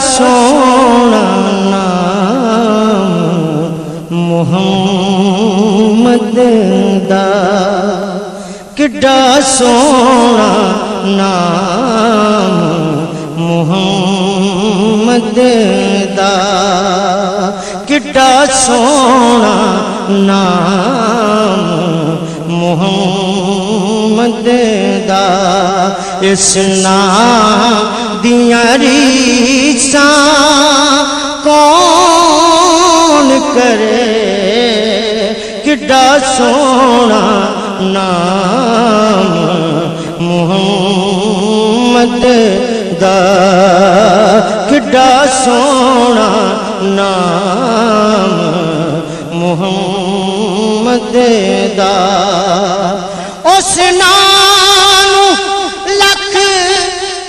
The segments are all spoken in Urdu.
سونا نام محمد دا کڈا سونا نام محمد دا کڈا سونا نام محمد دا اس نام دیاں ریساں کون کرے کڈا سونا نام محمد دا کڈا سونا نام محمد دا اس نام لکھ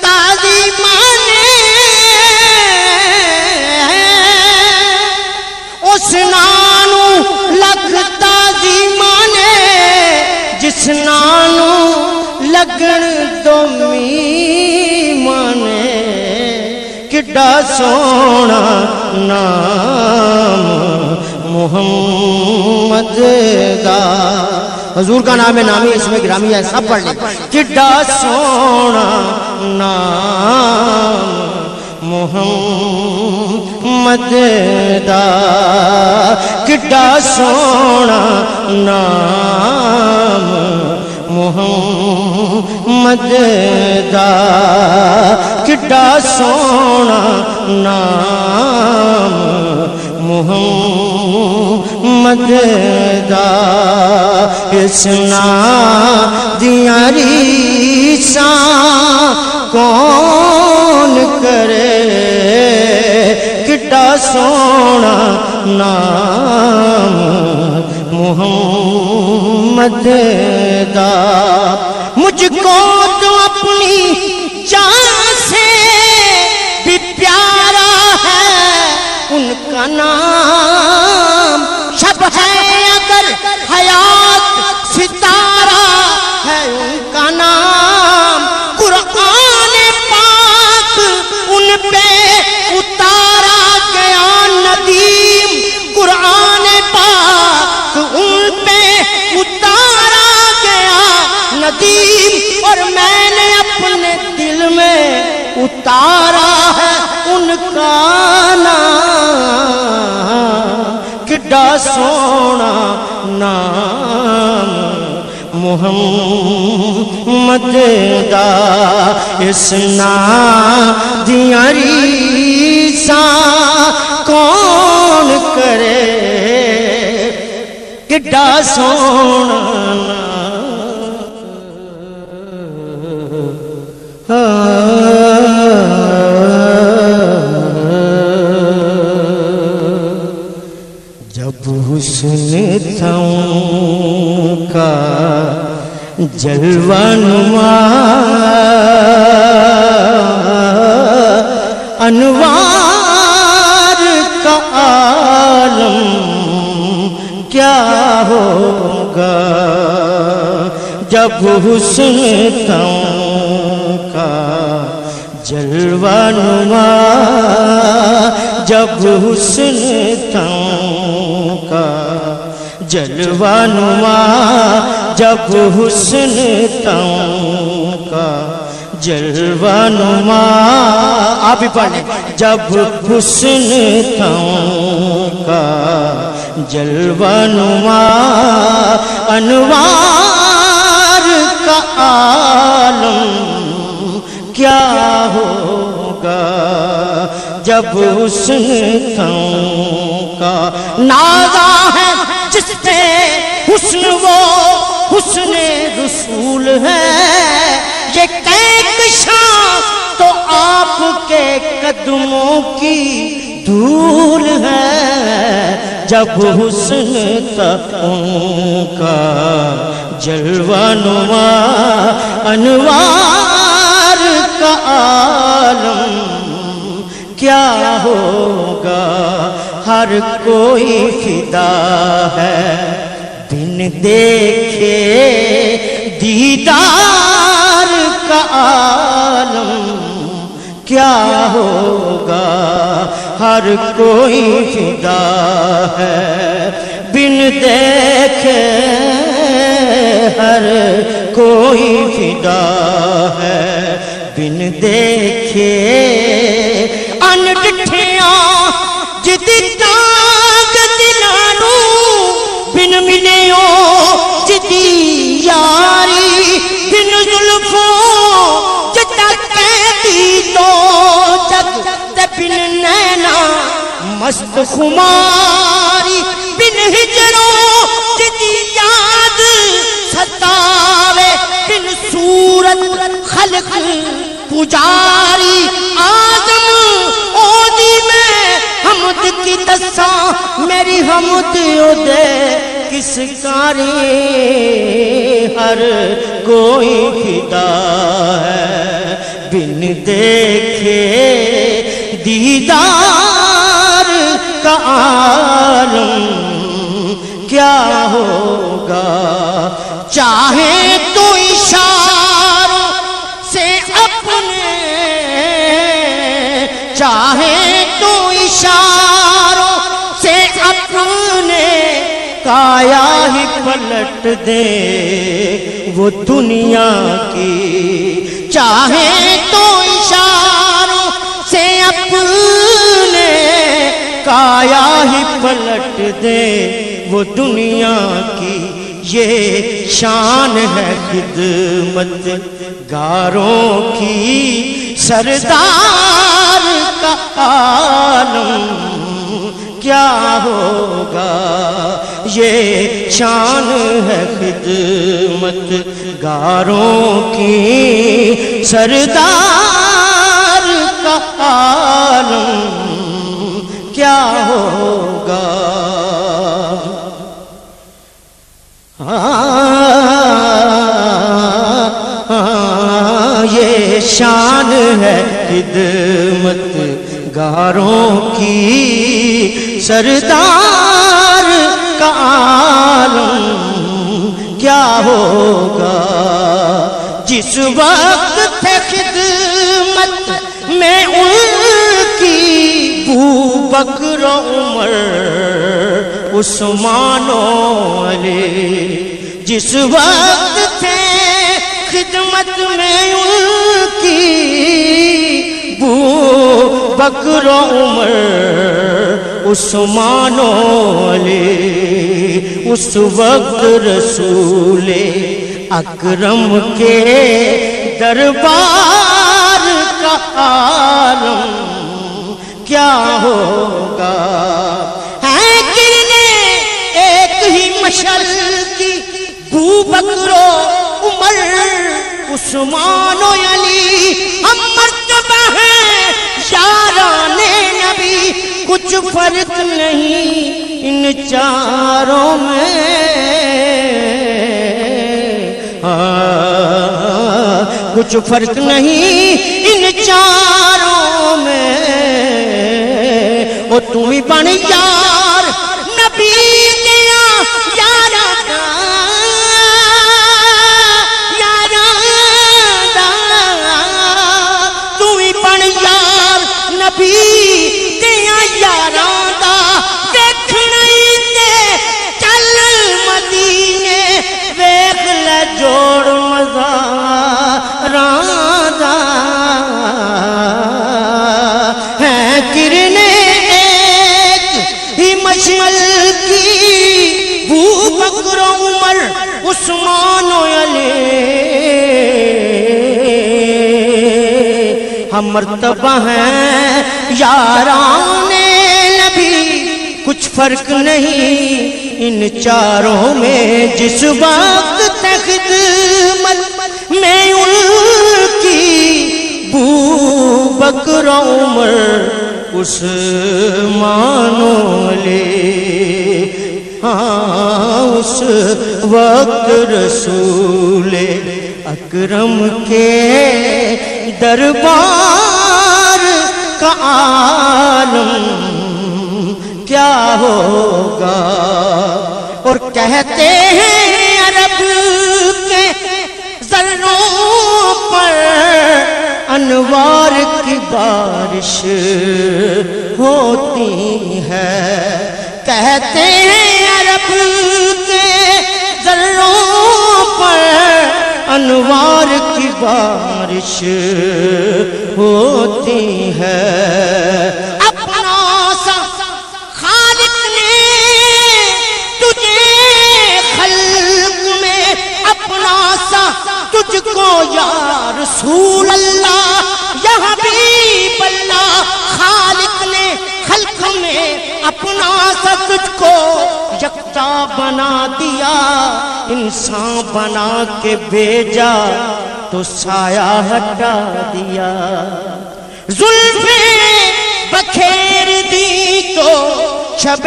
تعظیماں نے اس نام لکھ تعظیماں نے جس نام لگن تو میمانے کڈا سونا نام محمد دا حضور کا نام ہے نامی اس میں گرامی ہے سب پڑھ لیں کڈا سونا نام محمد دا کڈا سونا نام محمد دا کڈا سونا نام محمد دا اس نام دیاں ریساں کون کرے کڈا سونا نام محمد دا مجھ کو تو اپنی جان سے بھی پیارا ہے ان کا نام شب ہے اگر حیات ستارہ ہے ان کا نام قرآن پاک ان پہ اتارا گیا ندیم قرآن پاک ان پہ اتارا گیا ندیم اور میں نے اپنے دل میں اتارا ہے ان کا نام کڈا سونا نام محمد دا اس نام دیاں ریساں کون کرے کڈا سونا جب حسن تھوں کا جلوہ نما انوار کا عالم کیا ہوگا جب حسن تھوں کا جلوہ نما جب حسن تھوں کا جلوہ نما جب حسن تھوں کا جلوہ نما آپ ہی پڑھ لیں جب حسن تھوں کا جلوہ نما انوار کا عالم کیا ہوگا جب حسن تھوں کا نازا ہے جس پہ حسن وہ حسن رسول ہے یہ کہکشاں تو آپ کے قدموں کی دھول ہے جب حسن تھوں کا جلوہ نما انوار کا عالم کیا ہوگا ہر کوئی فدا ہے بن دیکھے دیدار کا عالم کیا ہوگا ہر کوئی فدا ہے، بن دیکھے ہر کوئی فدا ہے، بن دیکھے ان ڈٹھیاں جدی تاک دلانو، بن ملیو جدی یاری، بن زلفوں جتا قیدی تو جگ، تے بن نینا مست خماری، بن ہجروں جدی یاد ستاوے، بن صورت خلق پجاری، آدم اودی میں حمد کی دساں، میری حمد او دے کس کاری، ہر کوئی فدا ہے، بن دیکھے دیدار کا عالم کیا ہوگا، چاہے تو اشاروں سے اپنے، چاہے تو اشاروں سے اپنے کایا ہی پلٹ دے وہ دنیا کی، چاہے تو اشاروں سے اپنے کایا ہی پلٹ دے وہ دنیا کی، یہ شان ہے خدمت گاروں کی، سردار کا عالم کیا ہوگا، یہ شان ہے خدمت گاروں کی، سردار کا عالم کیا ہوگا، یہ شان ہے خدمت گاروں کی، سردار کا عالم کیا ہوگا، جس وقت تھے خدمت میں ان کی ابو بکر عمر عثمان و علی، جس وقت تھے خدمت میں ان کی ابو بکر عمر عثمان و علی، اس وقت رسول اکرم کے دربار کا عالم کیا ہوگا، ہے گرنے ایک ہی مشعل کی ابو بکر عمر عثمان و علی، ہم مرتبہ ہیں یاران نبی، کچھ فرق نہیں ان چاروں میں، کچھ فرق نہیں ان چاروں میں، وہ تم ہی بن یار نبی دیا یارا دا، یارا دا، تم ہی بن یار نبی دیا یارا دا، دیکھنا ہی تے چل مدینے، ویکھ لے جوڑ مزاراں دا، ہے کرنے ایک ہی مشعل کی ابو بکر عمر عثمان و علی، ہم مرتبہ ہیں یاران نبی، کچھ فرق نہیں ان چاروں میں، جس وقت خدمت میں ان کی ابو بکر عمر عثمان و علی، ہاں اس وقت رسول اکرم کے دربار کا عالم کیا ہوگا، اور کہتے ہیں عرب کے ذروں پر انوار کی بارش ہوتی ہے، کہتے ہیں عرب کے ذروں پر انوار کی بارش ہوتی ہے۔ اپنا سا خالق نے تجھے خلق میں اپنا سا تجھ کو یا رسول اللہ یا حبیب اللہ، خالق نے خلق میں اپنا سا تجھ کو یکتا بنا دیا، انسان بنا کے بھیجا تو سایہ ہٹا دیا، زلفیں بکھیر دی تو شب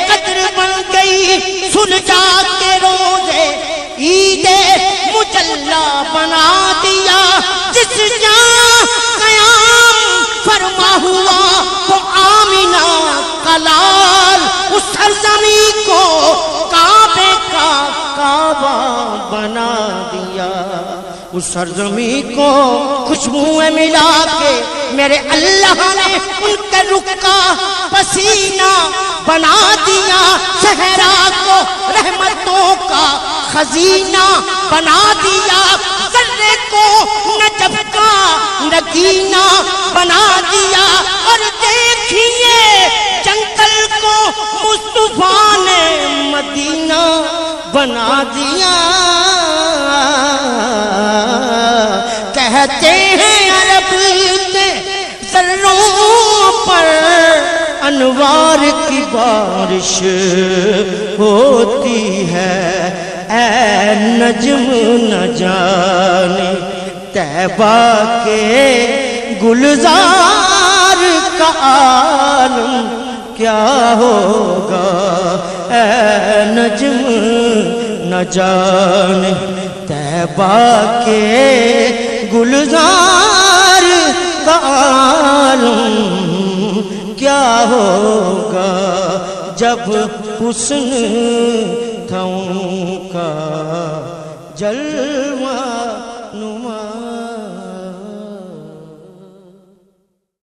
قدر بن گئی، سلجھا کے روزے عید مجلہ بنا دیا، جس جہاں قیام فرما ہوا تو آمینہ کا لال، اس سرزمین کو کعبے کا کعبہ بنا دیا، اس سرزمین کو خوشبوئیں ملا کے میرے اللہ نے ان کے رخ کا پسینہ بنا دیا، صحرا کو رحمتوں کا خزینہ بنا دیا، ذرے کو نجف کا نگینہ بنا دیا، اور دیکھیے جنگل کو مصطفیٰ نے مدینہ بنا دیا۔ کہتے ہیں عرب کے ذروں پر انوار کی بارش ہوتی ہے، اے نجم نہ جانے طیبہ کے گلزار کا عالم کیا ہوگا، اے نجم نہ جانے طیبہ کے گلزار کا عالم کیا ہوگا، جب حسن تھا ان کا جلوہ